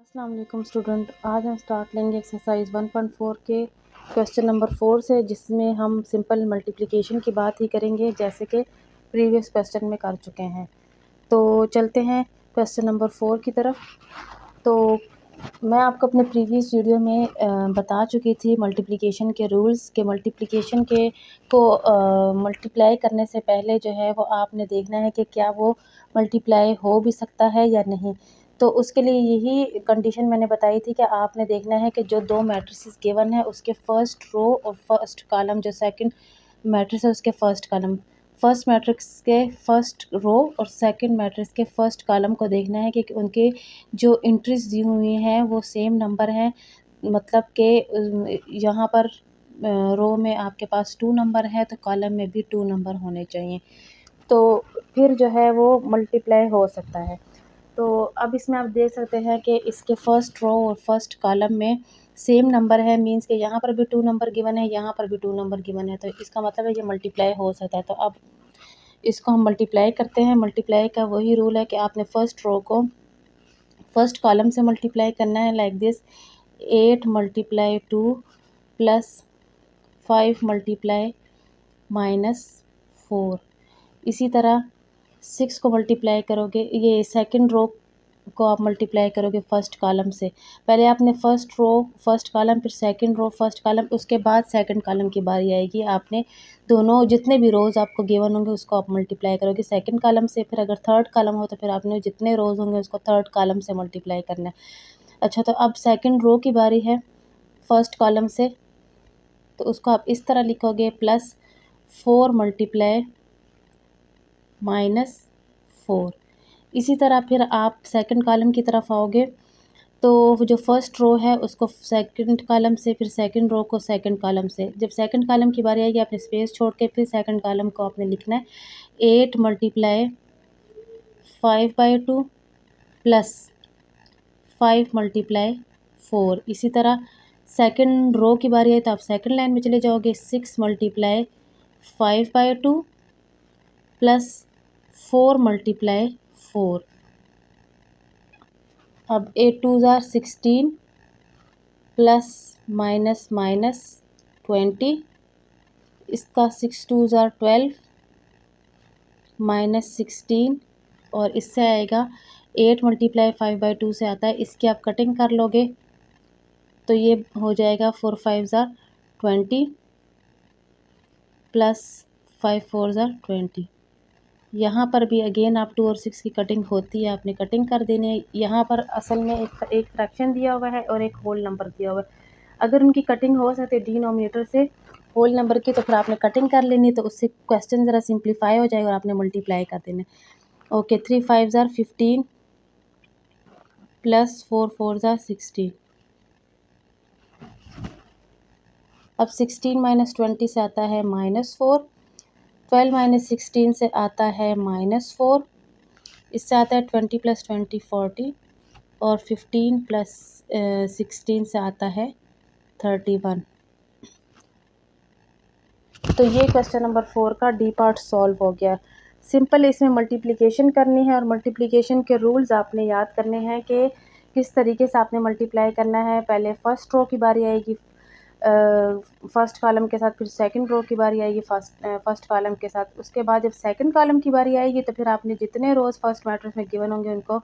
अस्सलाम वालेकुम स्टूडेंट। आज हम स्टार्ट लेंगे एक्सरसाइज 1.4 के क्वेश्चन नंबर 4 से, जिसमें हम सिंपल मल्टीप्लिकेशन की बात ही करेंगे जैसे कि प्रीवियस क्वेश्चन में कर चुके हैं। तो चलते हैं क्वेश्चन नंबर 4 की तरफ। तो मैं आपको अपने प्रीवियस वीडियो में बता चुकी थी मल्टीप्लिकेशन के रूल्स के। मल्टीप्लिकेशन के को मल्टीप्लाई करने से पहले जो है वो आपने देखना है कि क्या वो मल्टीप्लाई हो भी सकता है या नहीं। तो उसके लिए यही कंडीशन मैंने बताई थी कि आपने देखना है कि जो दो मैट्रिसेस गिवन है उसके फर्स्ट रो और फर्स्ट कॉलम, जो सेकंड मैट्रिक्स है उसके फर्स्ट कॉलम, फर्स्ट मैट्रिक्स के फर्स्ट रो और सेकंड मैट्रिक्स के फर्स्ट कॉलम को देखना है कि उनके जो एंट्रीज दी हुई हैं वो सेम नंबर हैं। मतलब कि यहाँ पर रो में आपके पास 2 नंबर है तो कॉलम में भी 2 नंबर होने चाहिए, तो फिर जो है वो मल्टीप्लाई हो सकता है। तो अब इसमें आप देख सकते हैं कि इसके फर्स्ट रो और फर्स्ट कॉलम में सेम नंबर है, मींस कि यहाँ पर भी 2 नंबर गिवन है, यहाँ पर भी 2 नंबर गिवन है, तो इसका मतलब है ये मल्टीप्लाई हो सकता है। तो अब इसको हम मल्टीप्लाई करते हैं। मल्टीप्लाई का वही रूल है कि आपने फर्स्ट रो को फर्स्ट कॉलम से मल्टीप्लाई करना है, like this 8 multiply 2 plus 5 multiply -4। इसी तरह 6 को मल्टीप्लाई करोगे, ये सेकंड रो को आप मल्टीप्लाई करोगे फर्स्ट कॉलम से। पहले आपने फर्स्ट रो फर्स्ट कॉलम, फिर सेकंड रो फर्स्ट कॉलम, उसके बाद सेकंड कॉलम की बारी आएगी। आपने दोनों जितने भी रोज़ आपको गिवन होंगे उसको आप मल्टीप्लाई करोगे सेकंड कॉलम से। फिर अगर थर्ड कॉलम हो तो फिर आपने जितने रोज़ होंगे उसको थर्ड कॉलम से मल्टीप्लाई करना है। अच्छा, तो अब सेकंड रो की बारी है फर्स्ट कॉलम से, तो उसको आप इस तरह लिखोगे +4 मल्टीप्लाई -4। इसी तरह फिर आप सेकंड कॉलम की तरफ आओगे तो जो फर्स्ट रो है उसको सेकंड कॉलम से, फिर सेकंड रो को सेकंड कॉलम से। जब सेकंड कॉलम की बारी आएगी आपने स्पेस छोड़ के फिर सेकंड कॉलम को आपने लिखना है 8 मल्टीप्लाई 5/2 प्लस 5 मल्टीप्लाई 4। इसी तरह सेकंड रो की बारी है तो आप सेकंड लाइन में चले जाओगे 6 मल्टीप्लाई 5/2 प्लस 4 मल्टीप्लाई 4। अब 8 2 ज़ार 16 प्लस माइनस माइनस 20, इसका 6 2 ज़ार 12 -16, और इससे आएगा 8 मल्टीप्लाई 5/2 से आता है, इसकी आप कटिंग कर लोगे तो ये हो जाएगा 4 5 ज़ार 20 प्लस 5 4 ज़ार 20। यहाँ पर भी अगेन आप 2 और 6 की कटिंग होती है, आपने कटिंग कर देनी है। यहाँ पर असल में एक फ्रैक्शन दिया हुआ है और एक होल नंबर दिया हुआ है। अगर उनकी कटिंग हो सकती है डिनोमिनेटर से होल नंबर की, तो फिर आपने कटिंग कर लेनी, तो उससे क्वेश्चन ज़रा सिंप्लीफाई हो जाएगा और आपने मल्टीप्लाई कर देना। ओके, 3 5 ज़ार 15 प्लस 4 4 ज़ार 16। अब 16 - 20 से आता है -4, 12 - 16 से आता है -4, इससे आता है 20 + 20 40, और 15 + 16 से आता है 31। तो ये क्वेश्चन नंबर 4 का डी पार्ट सॉल्व हो गया। सिंपल इसमें मल्टीप्लिकेशन करनी है और मल्टीप्लिकेशन के रूल्स आपने याद करने हैं कि किस तरीके से आपने मल्टीप्लाई करना है। पहले फर्स्ट रो की बारी आएगी फर्स्ट कॉलम के साथ, फिर सेकंड रो की बारी आएगी फर्स्ट कॉलम के साथ। उसके बाद जब सेकंड कॉलम की बारी आएगी तो फिर आपने जितने रोज़ फर्स्ट मैट्रिक्स में गिवन होंगे उनको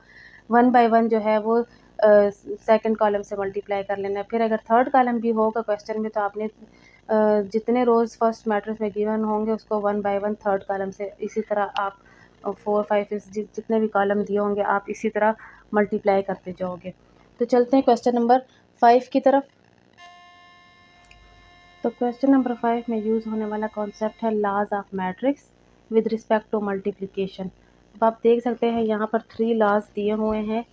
1 बाय 1 जो है वो सेकंड कॉलम से मल्टीप्लाई कर लेना है। फिर अगर थर्ड कॉलम भी होगा क्वेश्चन में तो आपने जितने रोज़ फर्स्ट मैट्रिक्स में गिवन होंगे उसको 1 बाय 1 थर्ड कॉलम से, इसी तरह आप 4 5 जितने भी कॉलम दिए होंगे आप इसी तरह मल्टीप्लाई करते जाओगे। तो चलते हैं क्वेश्चन नंबर 5 की तरफ। तो क्वेश्चन नंबर 5 में यूज़ होने वाला कॉन्सेप्ट है laws of matrix with respect to multiplication. अब आप देख सकते हैं यहाँ पर 3 लॉज दिए हुए हैं।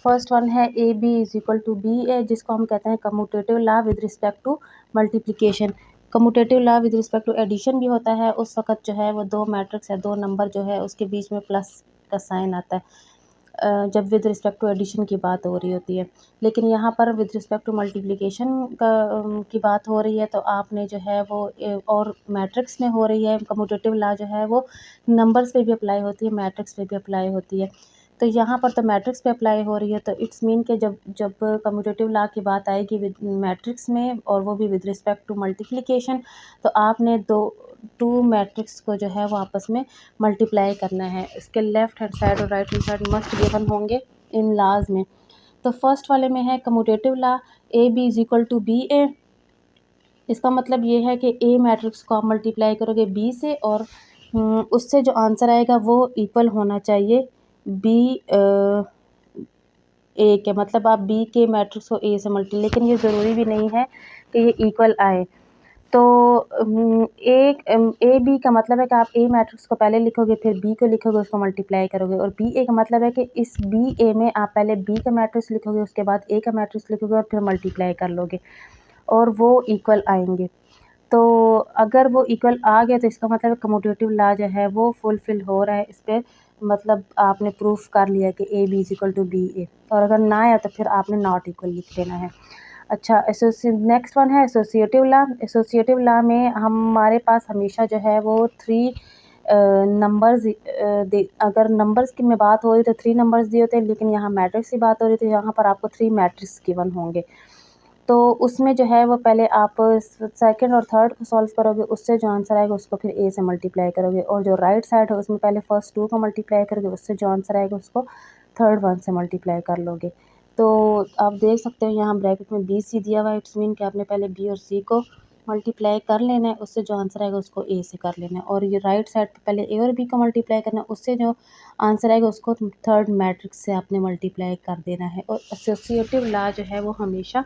फर्स्ट वन है AB = BA, जिसको हम कहते हैं commutative law with respect to multiplication. Commutative law with respect to addition भी होता है, उस वक्त जो है वो दो मैट्रिक्स है, दो नंबर जो है उसके बीच में प्लस का साइन आता है जब विद रिस्पेक्ट टू एडिशन की बात हो रही होती है। लेकिन यहाँ पर विद रिस्पेक्ट टू मल्टीप्लिकेशन की बात हो रही है तो आपने जो है वो और मैट्रिक्स में हो रही है। कम्यूटेटिव लॉ जो है वो नंबर्स पे भी अप्लाई होती है, मैट्रिक्स पे भी अप्लाई होती है। तो यहाँ पर तो मैट्रिक्स पे अप्लाई हो रही है, तो इट्स मीन के जब जब कम्यूटेटिव लॉ की बात आएगी विद मैट्रिक्स में और वो भी विद रिस्पेक्ट टू मल्टीप्लिकेशन, तो आपने टू मैट्रिक्स को जो है वो आपस में मल्टीप्लाई करना है। इसके लेफ्ट हैंड साइड और right hand side must given होंगे इन लॉज में। तो फर्स्ट वाले में है commutative law A B is equal to B A. इसका मतलब ये है कि ए मैट्रिक्स को आप मल्टीप्लाई करोगे बी से और उससे जो आंसर आएगा वो इक्वल होना चाहिए बी ए के, मतलब आप बी के मैट्रिक्स को ए से लेकिन ये ज़रूरी भी नहीं है कि ये इक्वल आए। तो ए बी का मतलब है कि आप ए मैट्रिक्स को पहले लिखोगे फिर बी को लिखोगे उसको मल्टीप्लाई करोगे, और बी ए का मतलब है कि इस बी ए में आप पहले बी का मैट्रिक्स लिखोगे उसके बाद ए का मैट्रिक्स लिखोगे और फिर मल्टीप्लाई कर लोगे और वो इक्वल आएंगे। तो अगर वो इक्वल आ गया तो इसका मतलब कम्यूटेटिव लॉ जो है वो फुलफ़िल हो रहा है, इस पर मतलब आपने प्रूफ कर लिया कि A B is equal to B A, और अगर ना आया तो फिर आपने नॉट इक्वल लिख देना है। अच्छा, नेक्स्ट वन है एसोसिएटिव लॉ। एसोसिएटिव लॉ में हमारे पास हमेशा जो है वो थ्री नंबर्स अगर नंबर्स की में बात हो रही तो थ्री नंबर्स दिए होते हैं, लेकिन यहाँ मैट्रिक्स की बात हो रही तो यहाँ पर आपको थ्री मैट्रिक्स गिवन होंगे। तो उसमें जो है वो पहले आप सेकंड और थर्ड को सॉल्व करोगे, उससे जो आंसर आएगा उसको फिर ए से मल्टीप्लाई करोगे, और जो राइट साइड है उसमें पहले फर्स्ट टू को मल्टीप्लाई करोगे, उससे जो आंसर आएगा उसको थर्ड वन से मल्टीप्लाई कर लोगे। तो आप देख सकते हो यहाँ ब्रैकेट में बी सी दिया हुआ है, इट्स मीन कि आपने पहले बी और सी को मल्टीप्लाई कर लेना है, उससे जो आंसर आएगा उसको ए से कर लेना है, और ये राइट साइड पे पहले ए और बी को मल्टीप्लाई करना है, उससे जो आंसर आएगा उसको थर्ड मैट्रिक्स से आपने मल्टीप्लाई कर देना है। और एसोसिएटिव लॉ जो है वो हमेशा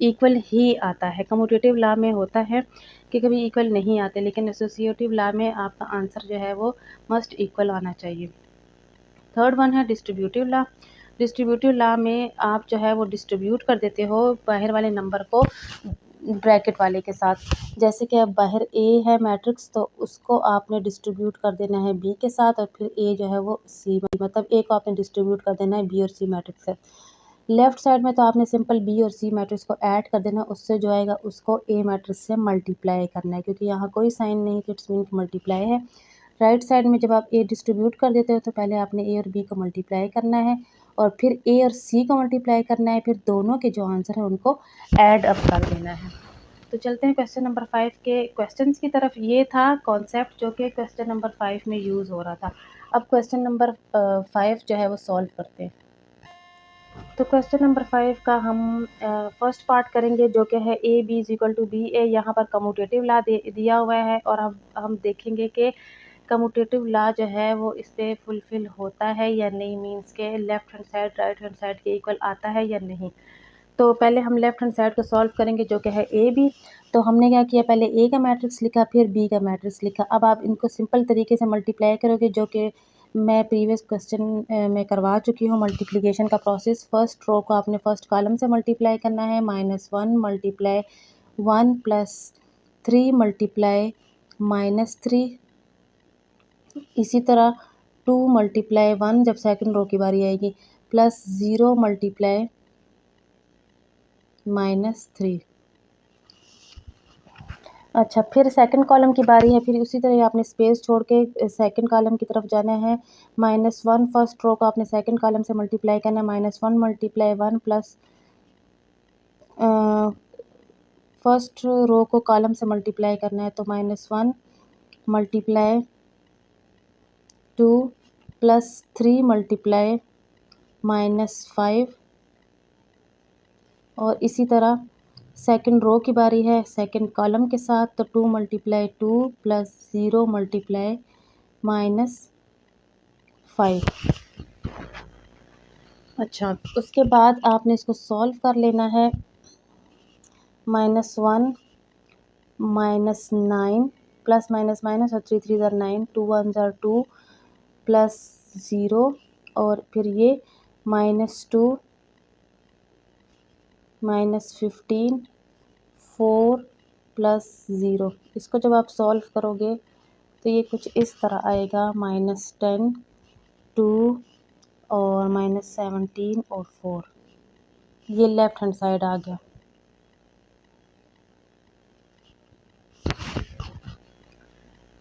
इक्वल ही आता है। कम्यूटेटिव लॉ में होता है कि कभी इक्वल नहीं आते, लेकिन एसोसिएटिव लॉ में आपका आंसर जो है वो मस्ट इक्वल आना चाहिए। थर्ड वन है डिस्ट्रीब्यूटिव लॉ। डिस्ट्रीब्यूटिव लॉ में आप जो है वो डिस्ट्रीब्यूट कर देते हो बाहर वाले नंबर को ब्रैकेट वाले के साथ। जैसे कि अब बाहर ए है मैट्रिक्स, तो उसको आपने डिस्ट्रीब्यूट कर देना है बी के साथ, और फिर ए जो है वो सी, मतलब ए को आपने डिस्ट्रीब्यूट कर देना है बी और सी मैट्रिक्स से। लेफ्ट साइड में तो आपने सिंपल बी और सी मैट्रिक्स को ऐड कर देना, उससे जो आएगा उसको ए मैट्रिक्स से मल्टीप्लाई करना है, क्योंकि यहाँ कोई साइन नहीं कि इट्स मीन मल्टीप्लाई है। राइट साइड में जब आप ए डिस्ट्रीब्यूट कर देते हो तो पहले आपने ए और बी को मल्टीप्लाई करना है और फिर ए और सी को मल्टीप्लाई करना है, फिर दोनों के जो आंसर है उनको ऐड अप कर देना है। तो चलते हैं क्वेश्चन नंबर 5 के क्वेश्चंस की तरफ। ये था कॉन्सेप्ट जो कि क्वेश्चन नंबर 5 में यूज़ हो रहा था। अब क्वेश्चन नंबर 5 जो है वो सॉल्व करते हैं। तो क्वेश्चन नंबर 5 का हम फर्स्ट पार्ट करेंगे जो कि है A B is equal to B A. यहाँ पर कम्यूटेटिव लॉ दिया हुआ है और हम देखेंगे कि कम्यूटेटिव लॉ जो है वो इस पर फुलफ़िल होता है या नहीं, मीन्स के left hand side right hand side के इक्वल आता है या नहीं। तो पहले हम लेफ़्ट हैंड साइड को सॉल्व करेंगे जो कि है ए बी। तो हमने क्या किया, पहले ए का मैट्रिक्स लिखा फिर बी का मैट्रिक्स लिखा। अब आप इनको सिंपल तरीके से मल्टीप्लाई करोगे जो कि मैं प्रीवियस क्वेश्चन में करवा चुकी हूँ। मल्टीप्लिकेशन का प्रोसेस, फर्स्ट रो को आपने फर्स्ट कॉलम से मल्टीप्लाई करना है, -1 मल्टीप्लाई 1 प्लस 3 मल्टीप्लाई -3, इसी तरह 2 मल्टीप्लाई 1 जब सेकंड रो की बारी आएगी, प्लस 0 मल्टीप्लाई -3। अच्छा, फिर सेकंड कॉलम की बारी है, फिर उसी तरह आपने स्पेस छोड़ के सेकंड कॉलम की तरफ जाना है। -1 फर्स्ट रो को आपने सेकंड कॉलम से मल्टीप्लाई करना है, -1 मल्टीप्लाई 1 प्लस फर्स्ट रो को कॉलम से मल्टीप्लाई करना है, तो -1 मल्टीप्लाई 2 प्लस 3 मल्टीप्लाई -5, और इसी तरह सेकंड रो की बारी है सेकंड कॉलम के साथ, तो 2 मल्टीप्लाई 2 प्लस 0 मल्टीप्लाई -5। अच्छा, उसके बाद आपने इसको सॉल्व कर लेना है। -1 -9 प्लस माइनस माइनस और 3 3 9, 2 1 2 प्लस 0, और फिर ये -2 -15 4 प्लस 0। इसको जब आप सॉल्व करोगे तो ये कुछ इस तरह आएगा, -10 2 और -17 और 4। ये लेफ़्ट हैंड साइड आ गया।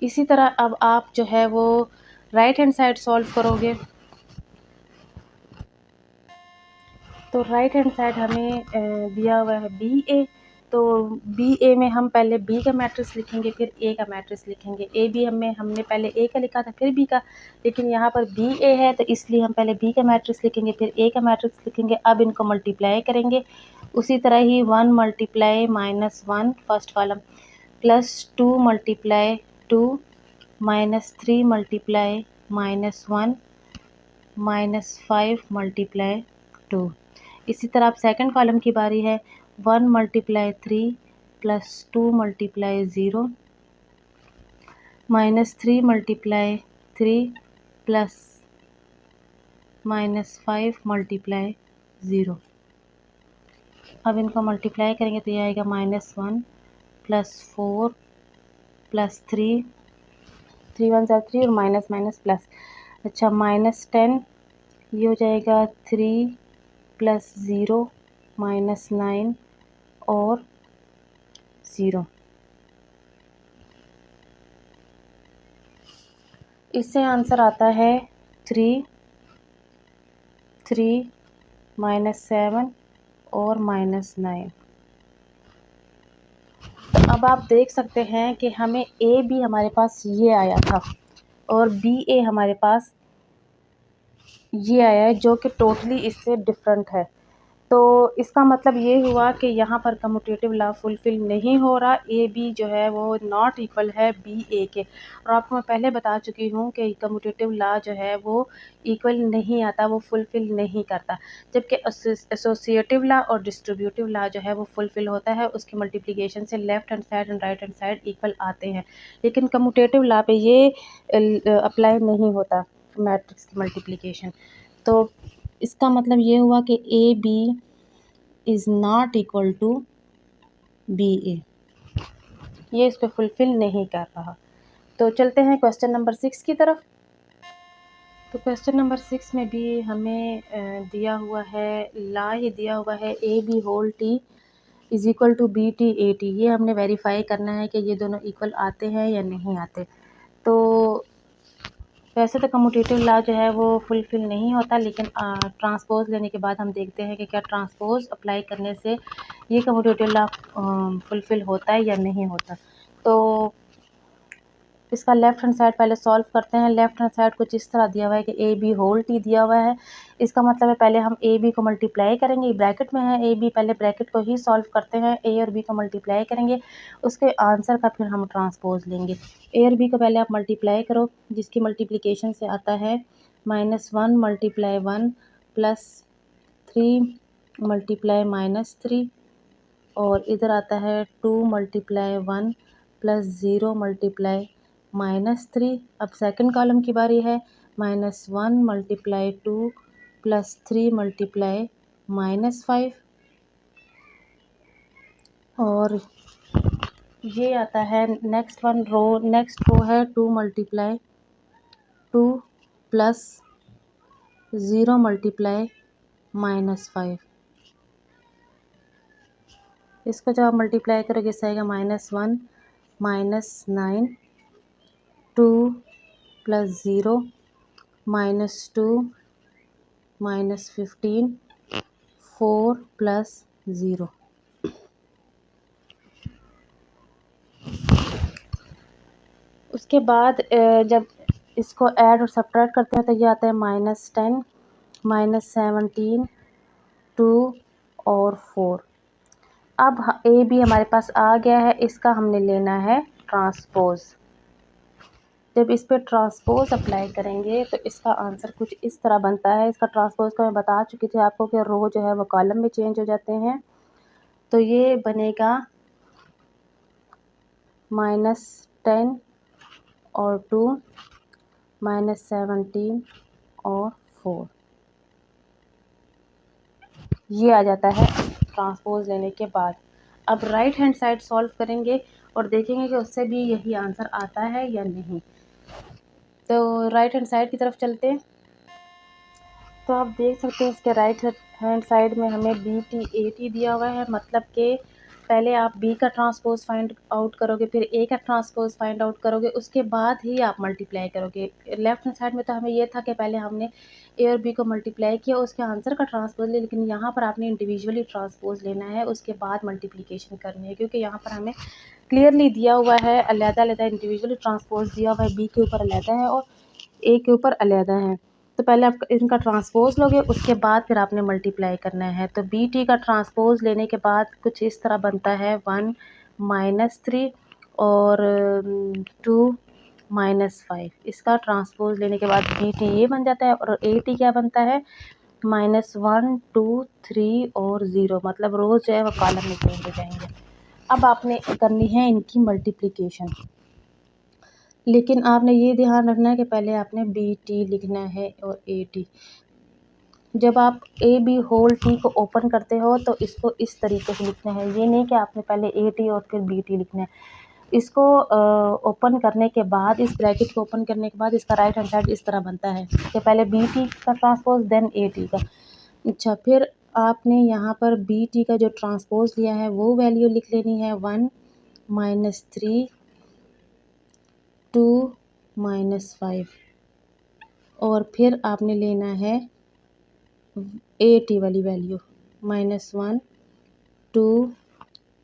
इसी तरह अब आप जो है वो राइट हैंड साइड सॉल्व करोगे। तो राइट हैंड साइड हमें दिया हुआ है बी ए। तो बी ए में हम पहले बी का मैट्रिक्स लिखेंगे, फिर ए का मैट्रिक्स लिखेंगे। ए बी हमने पहले ए का लिखा था फिर बी का, लेकिन यहाँ पर बी ए है तो इसलिए हम पहले बी का मैट्रिक्स लिखेंगे फिर ए का मैट्रिक्स लिखेंगे। अब इनको मल्टीप्लाई करेंगे उसी तरह ही 1 multiply -1 first column, +2 multiply 2, -3 multiply -1, -5 multiply 2। इसी तरह अब सेकंड कॉलम की बारी है। 1 multiply 3 +2 multiply 0, -3 multiply 3 plus -5 multiply 0। अब इनको मल्टीप्लाई करेंगे तो ये आएगा -1 +4 +3, 3 1 ज़ा 3 और माइनस माइनस प्लस। अच्छा -10 ये हो जाएगा 3 + 0 -9 और 0। इससे आंसर आता है 3 -7 और -9। तो अब आप देख सकते हैं कि हमें ए बी हमारे पास ये आया था और बी ए हमारे पास ये आया है, जो कि टोटली इससे डिफरेंट है। तो इसका मतलब ये हुआ कि यहाँ पर कम्यूटेटिव लॉ फुलफ़िल नहीं हो रहा। ए बी जो है वो नॉट इक्वल है बी ए के। और आपको मैं पहले बता चुकी हूँ कि कम्यूटेटिव लॉ जो है वो इक्वल नहीं आता, वो फुलफ़िल नहीं करता। जबकि एसोसिएटिव लॉ और डिस्ट्रीब्यूटिव लॉ जो है वो फुलफ़िल होता है, उसकी मल्टीप्लिकेशन से left hand side and right hand side equal आते हैं। लेकिन कम्यूटेटिव लॉ पे ये अप्लाई नहीं होता मैट्रिक्स की मल्टीप्लिकेशन। तो इसका मतलब ये हुआ कि A B is not equal to B A, ये इस पे फुलफ़िल नहीं कर रहा। तो चलते हैं क्वेश्चन नंबर 6 की तरफ। तो क्वेश्चन नंबर 6 में भी हमें दिया हुआ है, ला ही दिया हुआ है A B whole T is equal to B T A T. ये हमने वेरीफाई करना है कि ये दोनों इक्वल आते हैं या नहीं आते। तो वैसे तो कम्यूटेटिव लॉ जो है वो फुलफ़िल नहीं होता, लेकिन ट्रांसपोज़ लेने के बाद हम देखते हैं कि क्या ट्रांसपोज़ अप्लाई करने से ये कम्यूटेटिव लॉ फुलफ़िल होता है या नहीं होता। तो इसका लेफ़्ट हैंड साइड पहले सॉल्व करते हैं। लेफ़्ट हैंड साइड कुछ इस तरह दिया हुआ है कि ए बी होल टी दिया हुआ है। इसका मतलब है पहले हम ए बी को मल्टीप्लाई करेंगे, ब्रैकेट में है ए बी, पहले ब्रैकेट को ही सॉल्व करते हैं। ए और बी को मल्टीप्लाई करेंगे, उसके आंसर का फिर हम ट्रांसपोज़ लेंगे। ए और बी को पहले आप मल्टीप्लाई करो, जिसकी मल्टीप्लिकेशन से आता है -1 मल्टीप्लाई 1 +3 मल्टीप्लाई -3 और इधर आता है 2 मल्टीप्लाई 1 +0 मल्टीप्लाई -3। अब सेकंड कॉलम की बारी है। -1 मल्टीप्लाई 2 +3 मल्टीप्लाई -5 और ये आता है नेक्स्ट रो है 2 मल्टीप्लाई 2 +0 मल्टीप्लाई -5। इसको जब आप मल्टीप्लाई करोगे इससे आएगा -1 -9 2 + 0 -2 -15 4 + 0। उसके बाद जब इसको ऐड और सब्ट्रैक्ट करते हैं तो ये आता है -10 -17 2 और 4। अब ए बी हमारे पास आ गया है, इसका हमने लेना है ट्रांसपोज़। जब इस पे ट्रांसपोज़ अप्लाई करेंगे तो इसका आंसर कुछ इस तरह बनता है। इसका ट्रांसपोज़ तो मैं बता चुकी थी आपको कि रो जो है वो कॉलम में चेंज हो जाते हैं। तो ये बनेगा -10 और 2 -17 और 4। ये आ जाता है ट्रांसपोज़ लेने के बाद। अब राइट हैंड साइड सॉल्व करेंगे और देखेंगे कि उससे भी यही आंसर आता है या नहीं। तो राइट हैंड साइड की तरफ चलते हैं। तो आप देख सकते हैं इसके राइट हैंड साइड में हमें बी टी ए टी दिया हुआ है, मतलब कि पहले आप बी का ट्रांसपोज फाइंड आउट करोगे, फिर ए का ट्रांसपोज फाइंड आउट करोगे, उसके बाद ही आप मल्टीप्लाई करोगे। लेफ्ट हैंड साइड में तो हमें ये था कि पहले हमने ए और बी को मल्टीप्लाई किया, उसके आंसर का ट्रांसपोज लिया, लेकिन यहाँ पर आपने इंडिविजुअली ट्रांसपोज लेना है, उसके बाद मल्टीप्लिकेशन करनी है, क्योंकि यहाँ पर हमें क्लियरली दिया हुआ है अलग-अलग इंडिविजुअली ट्रांसपोज दिया हुआ है, बी के ऊपर अलग है और ए के ऊपर अलग है। तो पहले आप इनका ट्रांसपोज लोगे, उसके बाद फिर आपने मल्टीप्लाई करना है। तो बी टी का ट्रांसपोज लेने के बाद कुछ इस तरह बनता है 1 -3 और 2 -5। इसका ट्रांसपोज लेने के बाद बी टी ये बन जाता है और ए टी क्या बनता है -1 2 3 और 0, मतलब रोज जो है वो कॉलम में चेंज हो जाएंगे। अब आपने करनी है इनकी मल्टीप्लिकेशन, लेकिन आपने ये ध्यान रखना है कि पहले आपने बी टी लिखना है और ए टी। जब आप ए बी होल टी को ओपन करते हो तो इसको इस तरीके से लिखना है, ये नहीं कि आपने पहले ए टी और फिर बी टी लिखना है। इसको ओपन करने के बाद, इस ब्रैकेट को ओपन करने के बाद इसका राइट हैंड साइड इस तरह बनता है कि पहले बी टी का ट्रांसपोज देन ए टी का। अच्छा, फिर आपने यहाँ पर बी टी का जो ट्रांसपोज लिया है वो वैल्यू लिख लेनी है 1 -3 2 -5 और फिर आपने लेना है ए टी वाली वैल्यू -1 2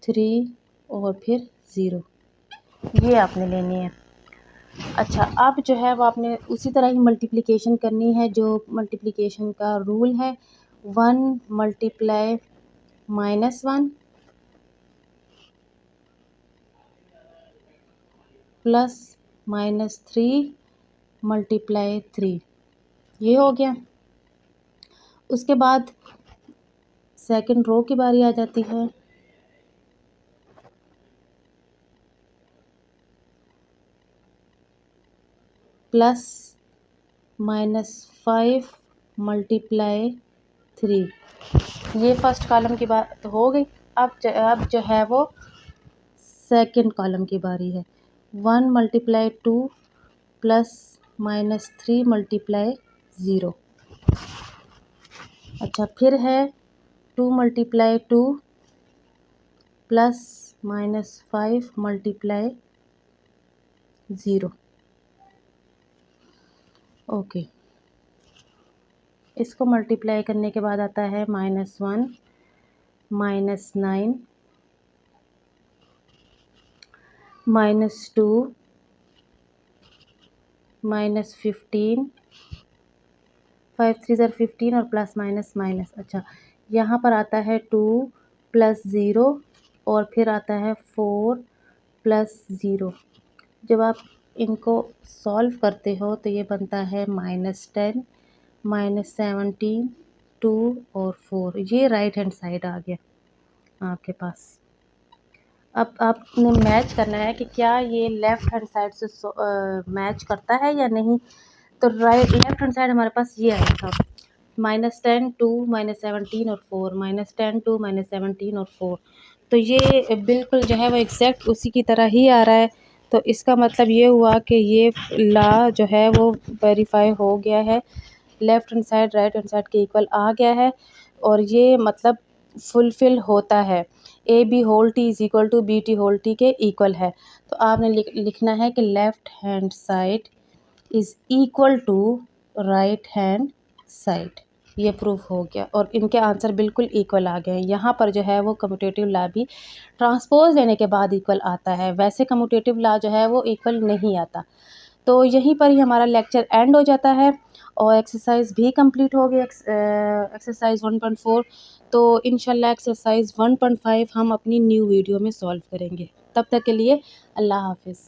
3 और फिर 0, ये आपने लेनी है। अच्छा, अब जो है वो आपने उसी तरह ही मल्टीप्लिकेशन करनी है, जो मल्टीप्लिकेशन का रूल है 1 × -1 प्लस -3 × 3, ये हो गया। उसके बाद सेकंड रो की बारी आ जाती है। +-5 × 3, ये फर्स्ट कॉलम की बात हो गई। अब जो है वो सेकंड कॉलम की बारी है। 1 × 2 +-3 × 0। अच्छा, फिर है 2 × 2 +-5 × 0। ओके, इसको मल्टीप्लाई करने के बाद आता है -1 -9 -2 -15 5 3 ज़र 15 और प्लस माइनस माइनस। अच्छा, यहाँ पर आता है 2 + 0 और फिर आता है 4 + 0। जब आप इनको सॉल्व करते हो तो ये बनता है -10 -17 2 और 4, ये राइट हैंड साइड आ गया आपके पास। अब आपने मैच करना है कि क्या ये लेफ़्ट हैंड साइड से मैच करता है या नहीं। तो लेफ़्ट हैंड साइड हमारे पास ये आया था -10 2 -17 और 4, -10 2 -17 और 4। तो ये बिल्कुल जो है वो एग्जैक्ट उसी की तरह ही आ रहा है। तो इसका मतलब ये हुआ कि ये ला जो है वो वेरीफाई हो गया है, left hand side right hand side के इक्वल आ गया है और ये मतलब फुलफ़िल होता है, A B whole T is equal to B T whole T के इक्वल है। तो आपने लिखना है कि left hand side is equal to right hand side, ये प्रूफ हो गया और इनके आंसर बिल्कुल इक्वल आ गए। यहाँ पर जो है वो कम्यूटेटिव ला भी ट्रांसपोज लेने के बाद इक्वल आता है, वैसे कम्यूटेटिव ला जो है वो इक्वल नहीं आता। तो यहीं पर ही हमारा लेक्चर एंड हो जाता है और एक्सरसाइज भी कंप्लीट हो गई, एक्सरसाइज 1.4। तो इंशाल्लाह एक्सरसाइज 1.5 हम अपनी न्यू वीडियो में सॉल्व करेंगे। तब तक के लिए अल्लाह हाफिज़।